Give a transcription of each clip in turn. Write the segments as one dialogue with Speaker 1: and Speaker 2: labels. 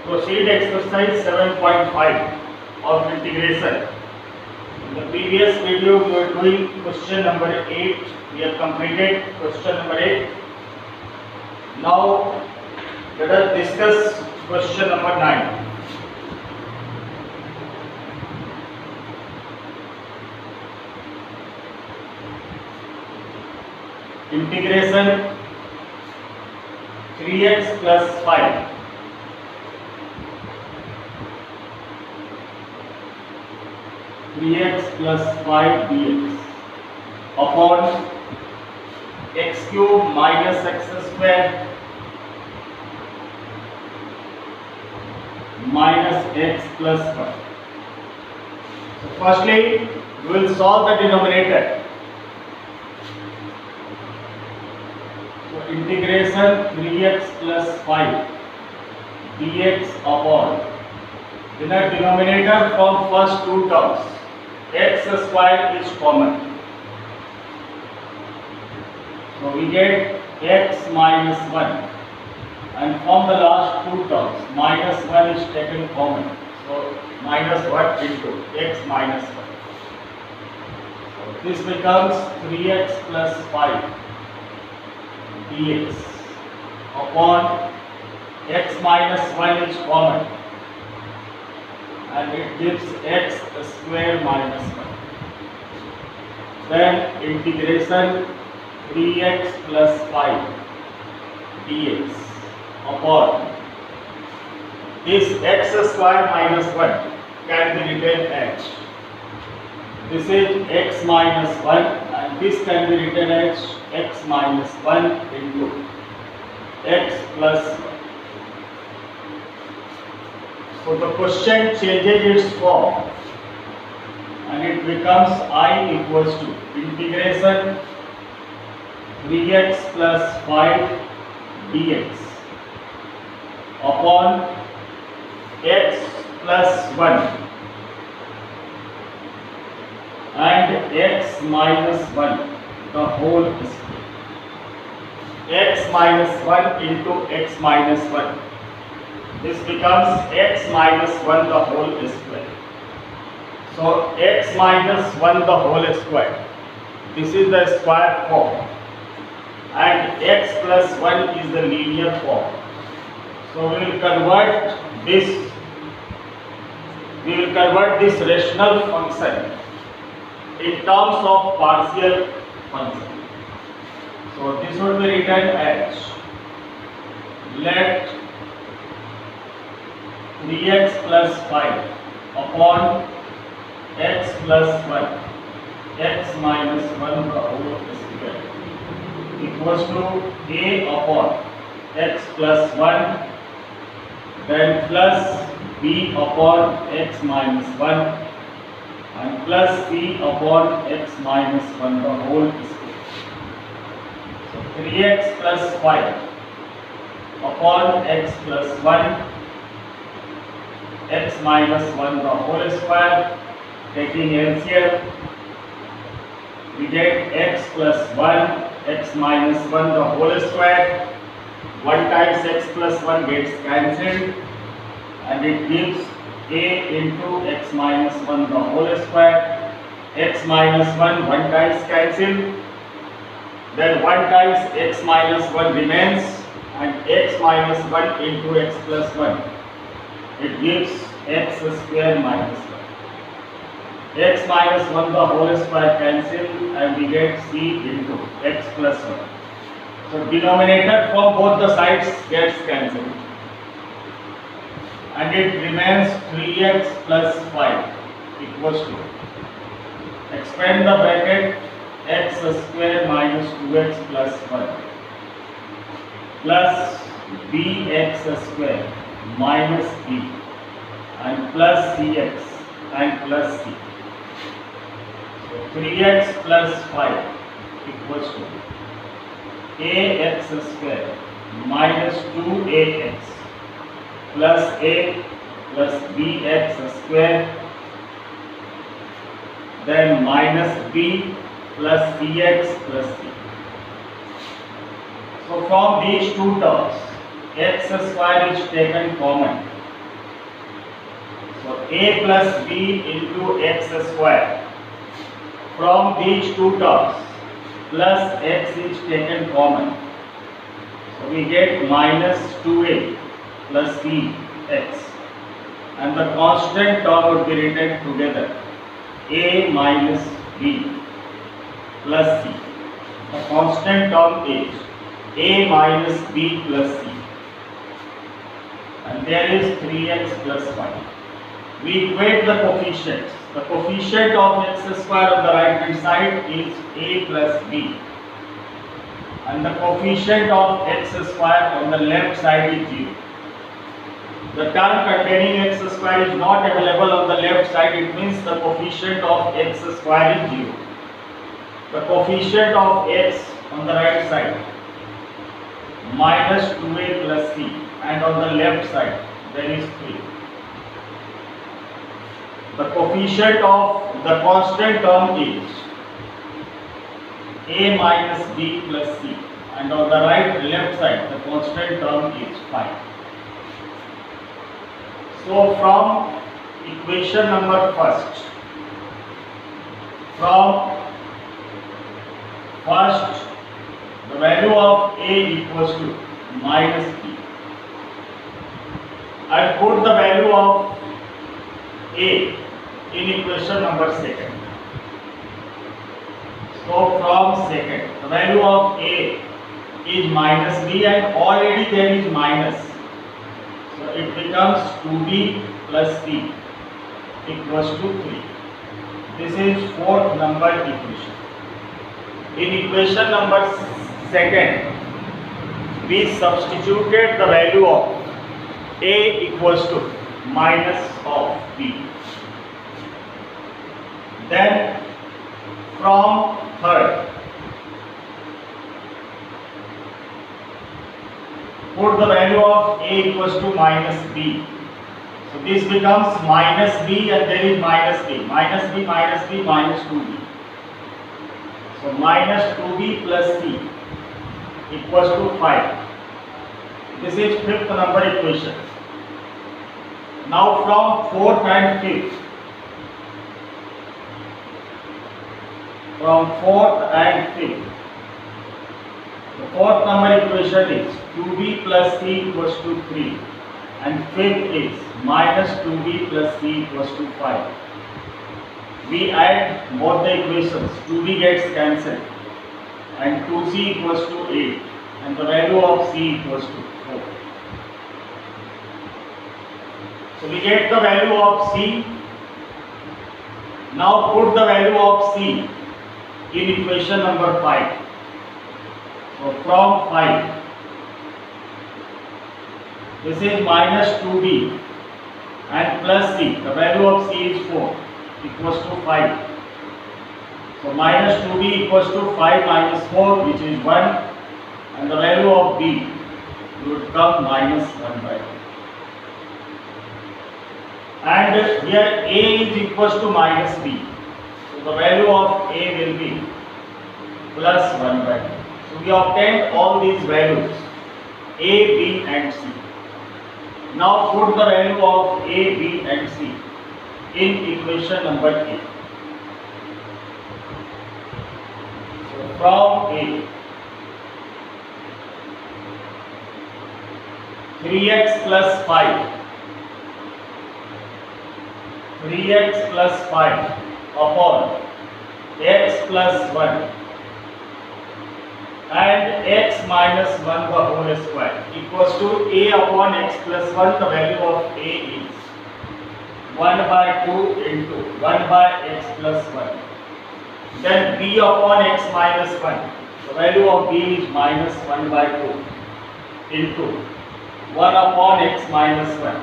Speaker 1: Proceed exercise 7.5 of integration. In the previous video we were doing question number 8. We have completed question number 8. Now let us discuss question number 9. Integration 3x plus 5 3x plus 5 dx upon x cube minus x square minus x plus 1. So firstly we will solve the denominator. So integration 3x plus 5 dx upon, in the denominator from first two terms x square is common, so we get x minus 1, and from the last two terms minus 1 is taken common, so minus 1 into x minus 1. So this becomes 3x plus 5 dx upon x minus 1 is common, and it gives x square minus 1. Then integration 3x plus 5 dx upon this x square minus 1 can be written as, this is x minus 1 and this can be written as x minus 1 into x plus 1. So the question changes its form and it becomes I equals to integration 3x plus 5 dx upon x plus 1 and x minus 1 the whole square. X minus 1 into x minus 1. This becomes x minus 1 the whole square. So x minus 1 the whole square. This is the square form. And x plus 1 is the linear form. So we will convert this rational function in terms of partial function. So this would be written as, let 3x plus 5 upon x plus 1 x minus 1 the whole square equals to a upon x plus 1, then plus b upon x minus 1 and plus c upon x minus 1 the whole square. So 3x plus 5 upon x plus 1 x minus 1 the whole square, taking LCM we get x plus 1 x minus 1 the whole square. 1 times x plus 1 gets cancelled and it gives a into x minus 1 the whole square. X minus 1 times cancelled, then 1 times x minus 1 remains and x minus 1 into x plus 1, it gives x square minus 1. X minus 1 the whole square cancelled and we get c into x plus 1. So denominator from both the sides gets cancelled and it remains 3x plus 5 equals to, expand the bracket, x square minus 2x plus 1 plus bx square minus b and plus cx and plus c. So 3x plus 5 equals to ax square minus 2ax plus a plus bx square, then minus b plus cx plus c. So from these two terms, x square is taken common So a plus b into x square. From these two terms, plus x is taken common. So we get minus 2a plus c x. And the constant term would be written together. A minus b plus c. The constant term is a minus b plus c. And there is 3x plus 5. We equate the coefficients. The coefficient of x square on the right hand side is a plus b. And the coefficient of x square on the left side is 0. The term containing x square is not available on the left side. It means the coefficient of x square is 0. The coefficient of x on the right side minus 2a plus c, and on the left side there is 3. The coefficient of the constant term is a minus b plus c, and on the left side the constant term is 5. So from equation number first, the value of a equals to minus b, and put the value of a in equation number second. So from second, the value of a is minus b, and already there is minus. So it becomes 2b plus c equals to 3. This is fourth number equation. In equation number second, we substituted the value of a equals to minus of b. Then from third, put the value of a equals to minus b. So this becomes minus b, and there is minus b. Minus b minus 2b. So minus 2b plus c equals to 5. This is fifth number equation. Now from fourth and fifth, the fourth number equation is 2b plus c equals to 3, and fifth is minus 2b plus c equals to 5. We add both the equations. 2b gets cancelled, and 2c equals to 8, and the value of c equals to 4. So we get the value of c. Now put the value of c in equation number 5. So from 5, this is minus 2b and plus c. The value of c is 4 equals to 5. So minus 2b equals to 5 minus 4, which is 1, and the value of b would come minus 1 by 2. And here a is equals to minus b. So the value of a will be plus 1 by 2. So we obtained all these values a, b and c. Now put the value of a, b and c in equation number 8. So from a, 3x plus 5 upon x plus 1 and x minus 1 the whole square equals to a upon x plus 1. The value of a is 1 by 2 into 1 by x plus 1. Then b upon x minus 1. The value of b is minus 1 by 2 into 1 upon x minus 1.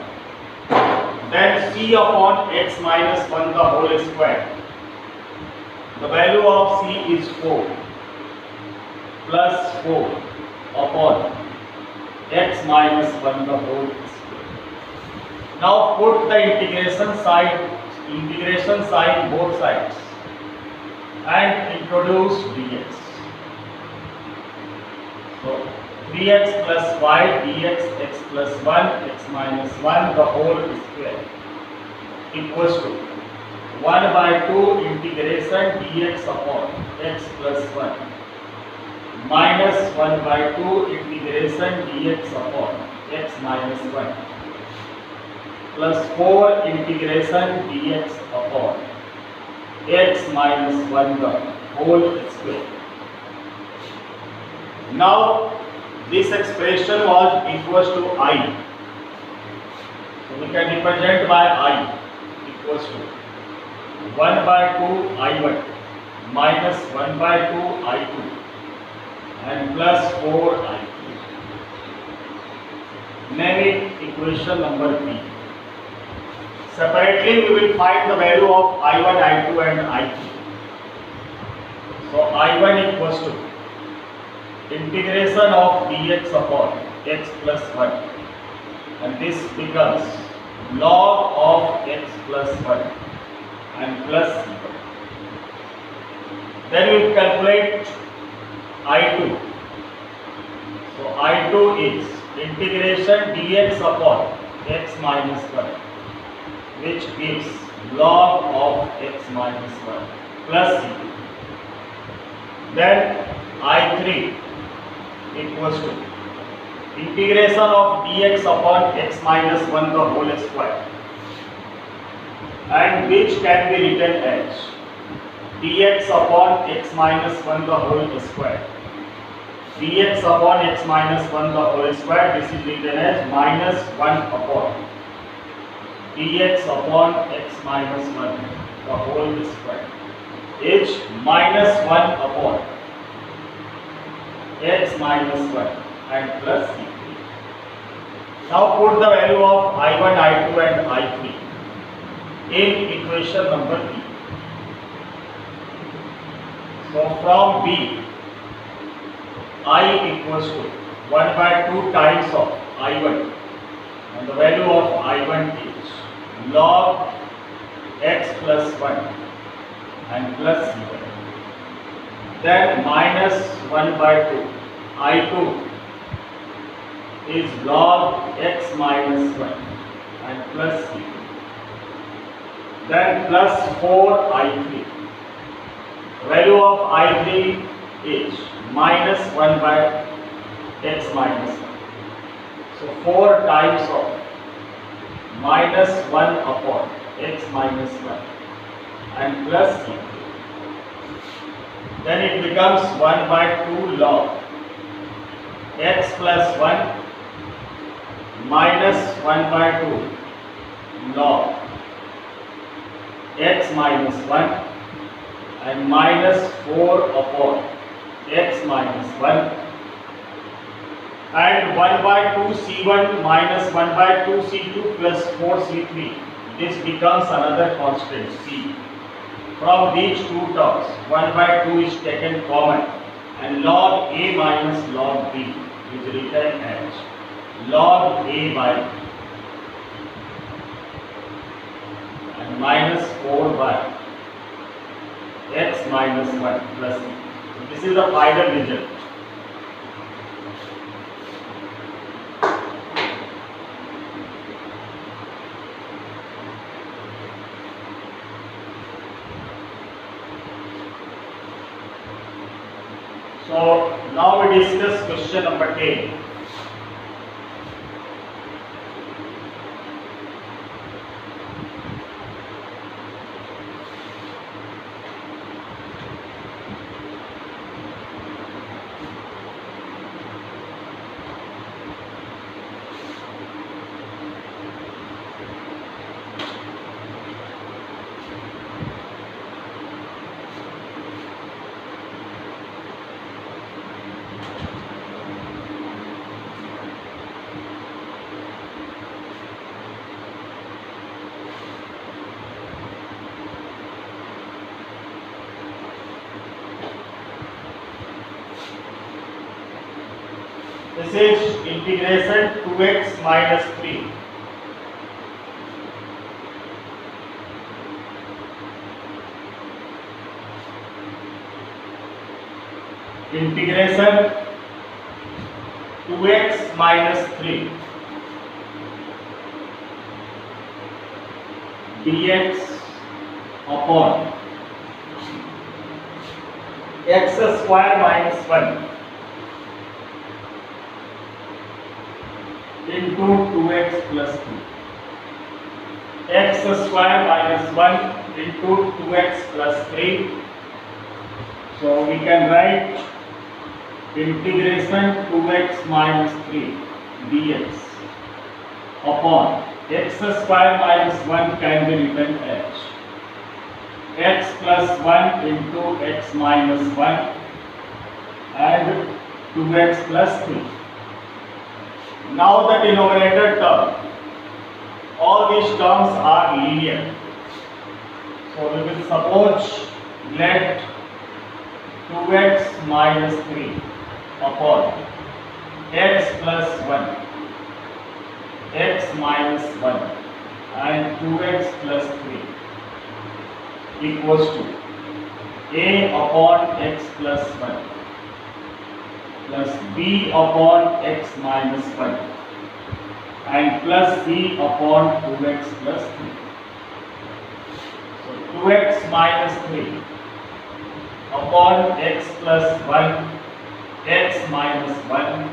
Speaker 1: Then c upon x minus 1 the whole square. The value of c is 4 plus 4 upon x minus 1 the whole square. Now put the integration sign both sides and introduce dx. So 3x plus 5 dx x plus 1 x minus 1 the whole square. equals to 1 by 2 integration dx upon x plus 1 minus 1 by 2 integration dx upon x minus 1 plus 4 integration dx upon x minus 1 the whole square. Now this expression was equals to I. So we can represent by I equals to 1 by 2 I1 minus 1 by 2 I2 and plus 4 I3. Name it equation number 3. Separately we will find the value of I1, I2 and I3. So I1 equals to integration of dx upon x plus 1 and this becomes log of x plus 1 and plus c1. Then we calculate I2. So I2 is integration dx upon x minus 1 which gives log of x minus 1 plus c2. Then I3 equals to integration of dx upon x minus 1 the whole square and which can be written as dx upon x minus 1 the whole square. Dx upon x minus 1 the whole square, this is written as minus 1 upon dx upon x minus 1 the whole square is minus 1 upon x minus 1 and plus c3. Now put the value of I1, I2 and I3 in equation number 3. So from B, I equals to 1 by 2 times of I1 and the value of I1 is log x plus 1 and plus c1. Then minus 1 by 2 I2 is log x minus 1 and plus c2. Then plus 4 I3. Value of I3 is minus 1 by x minus 1. So 4 times of minus 1 upon x minus 1 and plus c2. Then it becomes 1 by 2 log x plus 1 minus 1 by 2 log x minus 1 and minus 4 upon x minus 1 and 1 by 2 c1 minus 1 by 2 c2 plus 4 c3. This becomes another constant c. From these two terms 1 by 2 is taken common and log a minus log b is written as log a by and minus 4 by x minus 1 plus c. So this is the final result. So now we discuss question number 10. This is integration 2x minus 3 integration 2x minus 3 dx upon x square minus 1 into 2x plus 2. X square minus 1 into 2x plus 3. So we can write integration 2x minus 3 dx upon x square minus 1 can be written as x plus 1 into x minus 1 and 2x plus 3. Now the denominator term, all these terms are linear. So we will suppose let 2x minus 3 upon x plus 1, x minus 1 and 2x plus 3 equals to a upon x plus 1 plus b upon x minus 1 and plus c upon 2x plus 3. So 2x minus 3 upon x plus 1, x minus 1,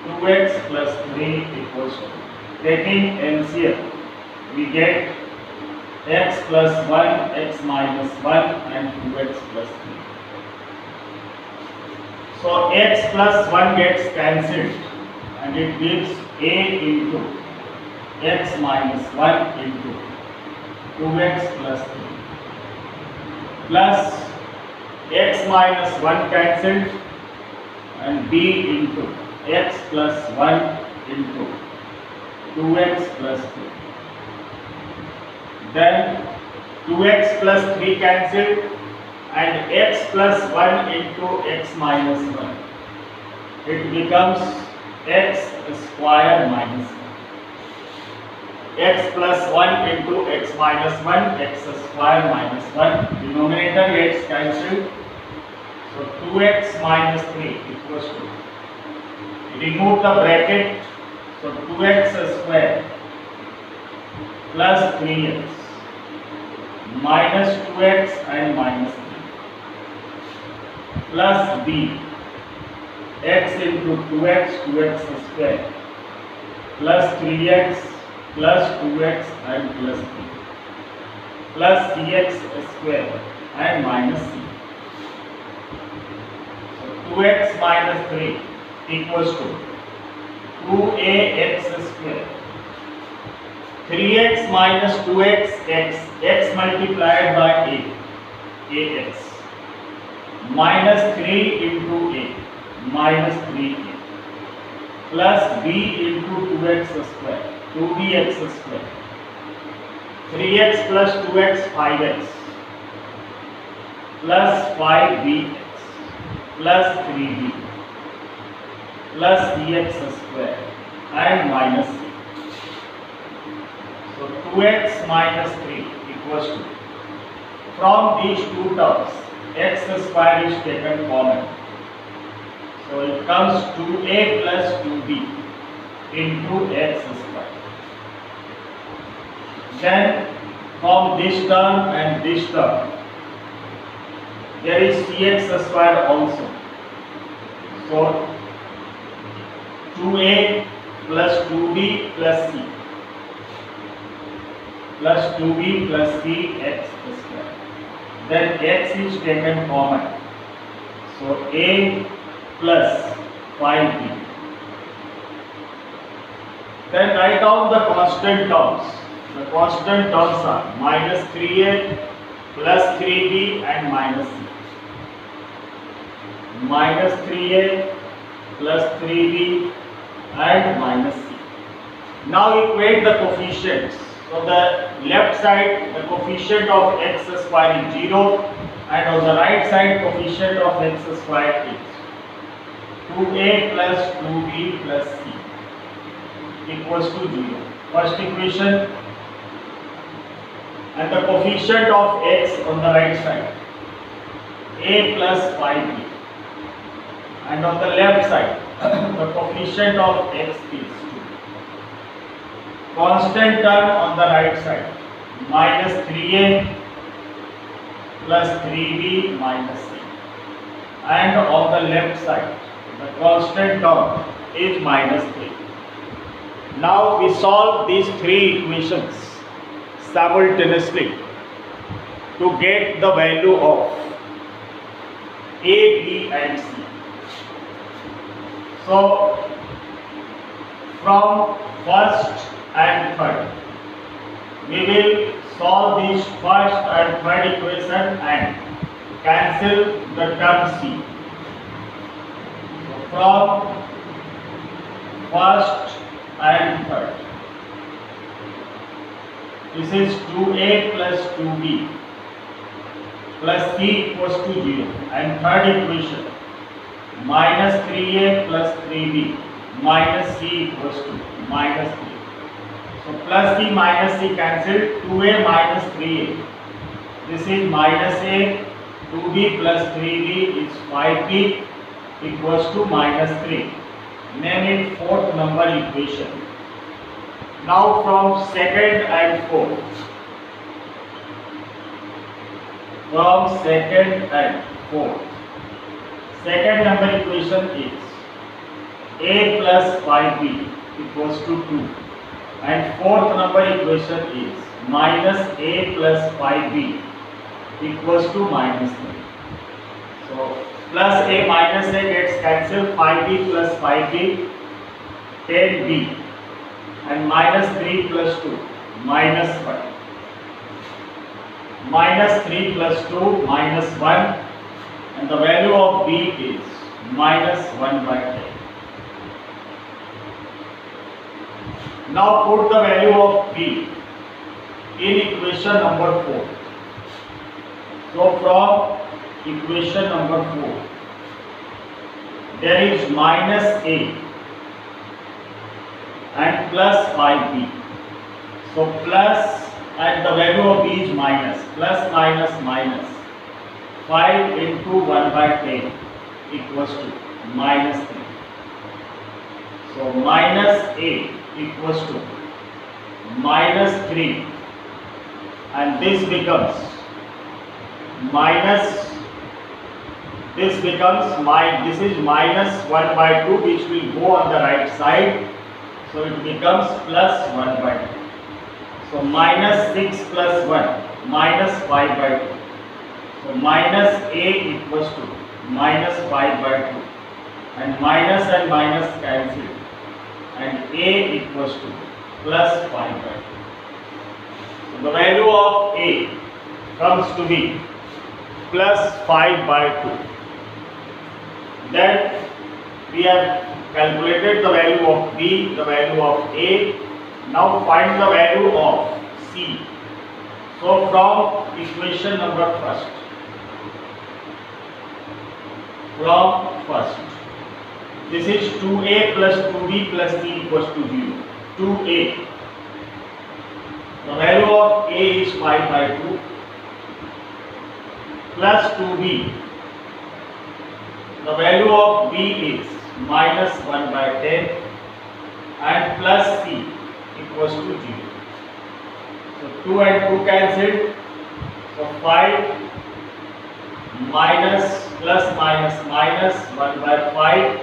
Speaker 1: 2x plus 3 equals to, taking LCM, we get x plus 1, x minus 1 and 2x plus 3. So x plus 1 gets cancelled and it gives a into x minus 1 into 2x plus 3 plus x minus 1 cancelled and b into x plus 1 into 2x plus 3. Then 2x plus 3 cancelled and x plus 1 into x minus 1. It becomes x square minus 1. X plus 1 into x minus 1, x square minus 1. Denominator gets cancelled. So 2x minus 3 equals to, remove the bracket, so 2x square plus 3x minus 2x and minus 3 plus b, x into 2x, 2x square plus 3x plus 2x and plus 3 plus cx square and minus c. So 2x minus 3 equals to 2ax square, 3x minus 2x, x multiplied by ax, minus 3 into a, minus 3a, plus b into 2x square, 2bx square, 3x plus 2x, 5x, plus 5bx, plus 3b, plus cx square and minus c. So 2x minus 3 equals to, from these two terms, x square is taken common. So it comes 2a plus 2b into x square. Then from this term and this term, there is cx square also. So 2a plus 2b plus c plus 2b plus c x square. Then x is taken common. So a plus 5b. Then write down the constant terms. The constant terms are minus 3a plus 3b and minus c. Minus 3a plus 3b and minus c. Now equate the coefficients. So the left side, the coefficient of x square is 0 and on the right side coefficient of x square is 2a plus 2b plus c equals to 0. First equation, and the coefficient of x on the right side, a plus 5b, and on the left side the coefficient of x is 2. Constant term on the right side, minus 3a plus 3b minus c. And on the left side, the constant term is minus 3. Now we solve these three equations simultaneously to get the value of a, b and c. So from first and third, we will solve this first and third equation and cancel the term c. So from first and third, this is 2a plus 2b plus c equals to 0, and third equation minus 3a plus 3b minus c equals to minus 3. So plus c minus c cancelled, 2a minus 3a. This is minus a, 2b plus 3b is 5b equals to minus 3. Name it fourth number equation. Now from second and fourth. From second and fourth. Second number equation is a plus 5b equals to 2. And fourth number equation is minus a plus 5b equals to minus 3. So plus a minus a gets cancelled, 5b plus 5b, 10b, and minus 3 plus 2, minus 1. Minus 3 plus 2, minus 1, and the value of b is minus 1 by 10. Now put the value of b in equation number 4. So from equation number 4, there is minus a and plus 5b. So plus, and the value of b is minus, plus minus minus, 5 into 1 by 10 equals to minus 3. So minus a equals to minus 3, and this becomes minus, this is minus 1 by 2, which will go on the right side, so it becomes plus 1 by 2. So minus 6 plus 1, minus 5 by 2. So minus a equals to minus 5 by 2, and minus cancel, and a equals to plus 5 by 2. So the value of a comes to be plus 5 by 2. Then we have calculated the value of b, the value of a. Now find the value of c. So from equation number first, this is 2a plus 2b plus c equals to 0. 2a, the value of a is 5 by 2, plus 2b, the value of b is minus 1 by 10, and plus c equals to 0. So 2 and 2 cancelled, so 5 minus plus minus minus 1 by 5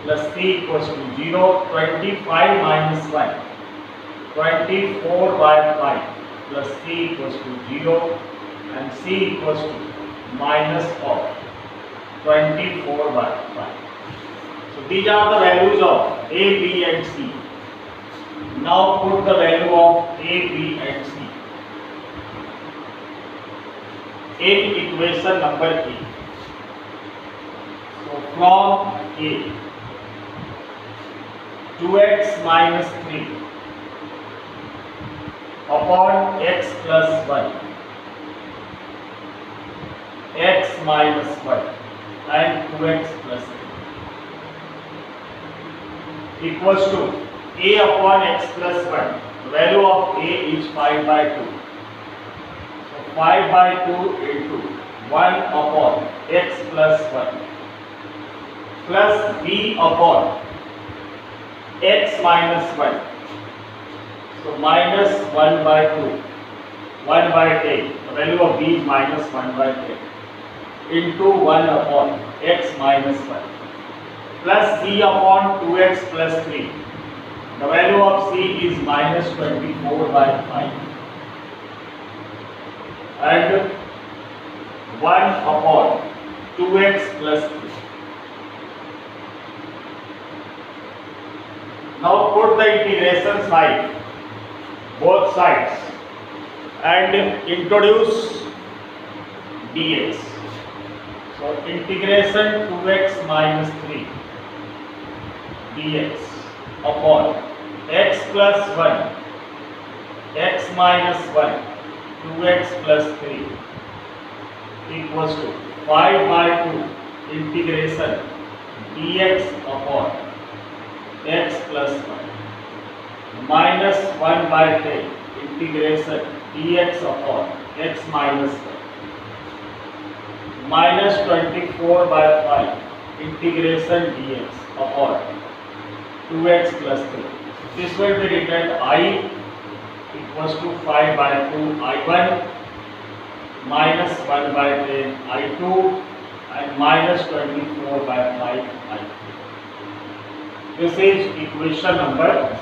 Speaker 1: plus c equals to 0, 25 minus 1, 24 by 5 plus c equals to 0, and c equals to minus of 24 by 5. So these are the values of a, b and c. Now put the value of a, b and c in equation number a. So from a, 2x minus 3 upon x plus 1, x minus 1, and 2x plus 3 equals to a upon x plus 1. The value of a is 5 by 2. So 5 by 2 into 1 upon x plus 1 plus b upon x minus 1. So minus 1 by 2 1 by 10, the value of b is minus 1 by 10 into 1 upon x minus 1 plus c upon 2x plus 3. The value of c is minus 24 by 5 and 1 upon 2x plus 3. Now put the integration side, both sides, and introduce dx. So integration 2x minus 3 dx upon x plus 1, x minus 1, 2x plus 3 equals to 5 by 2 integration dx upon x plus 1 minus 1 by 10 integration dx upon x minus 1 minus 24 by 5 integration dx upon 2x plus 3. This will be written I equals to 5 by 2 I1 minus 1 by 10 I2 and minus 24 by 5 I3. This is equation number B.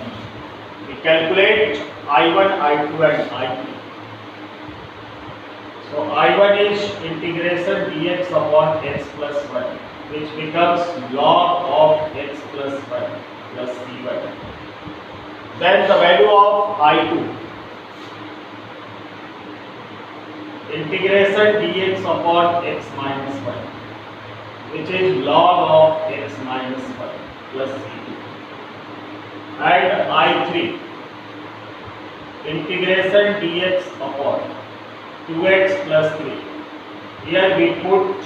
Speaker 1: We calculate I1, I2 and I3. So I1 is integration dx upon x plus 1, which becomes log of x plus 1 plus c1. Then the value of I2, integration dx upon x minus 1, which is log of x minus 1 plus c2. And I3, integration dx upon 2x plus 3. Here we put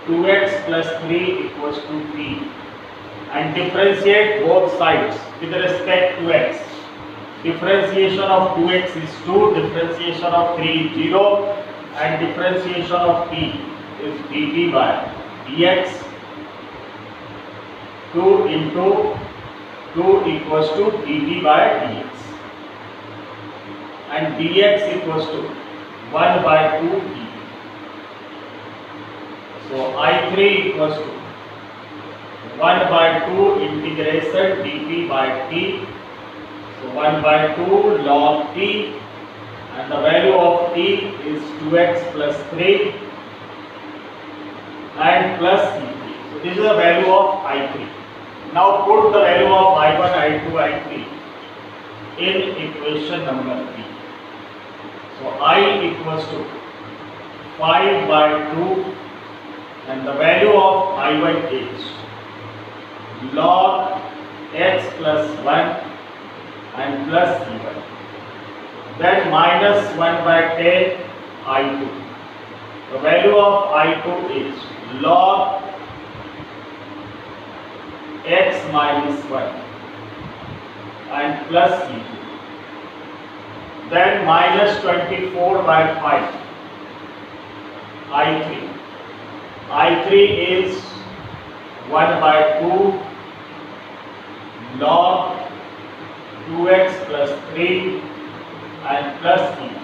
Speaker 1: 2x plus 3 equals to p and differentiate both sides with respect to x. Differentiation of 2x is 2, differentiation of 3 is 0, and differentiation of p is dt by dx. 2 into 2 equals to dt by dx, and dx equals to 1 by 2 dt. So I3 equals to 1 by 2 integration dt by t. So 1 by 2 log t, and the value of t is 2x plus 3 and plus c3. So this is the value of I3. Now put the value of I1, I2, I3 in equation number B. So I equals to 5 by 2 and the value of I1 is log x plus 1 and plus c1. Then minus 1 by 10 I2. The value of I2 is log x minus 1 and plus c2. Then minus 24 by 5 I3. I3 is 1 by 2 log 2x plus 3 and plus c2.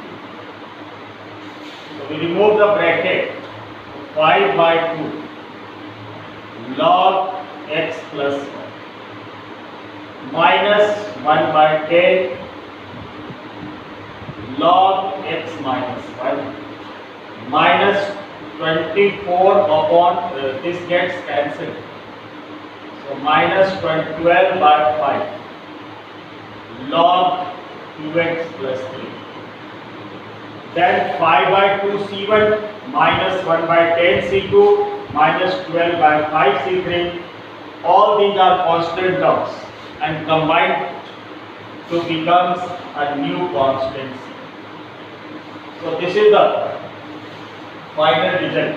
Speaker 1: So we remove the bracket. 5 by 2 log x plus 1 minus 1 by 10 log x minus 1 minus 24 upon this gets cancelled. So minus 12 by 5 log 2x plus 3. Then 5 by 2 c1 minus 1 by 10 c2 minus 12 by 5 c3. All these are constant terms and combined to becomes a new constant c. So this is the final result.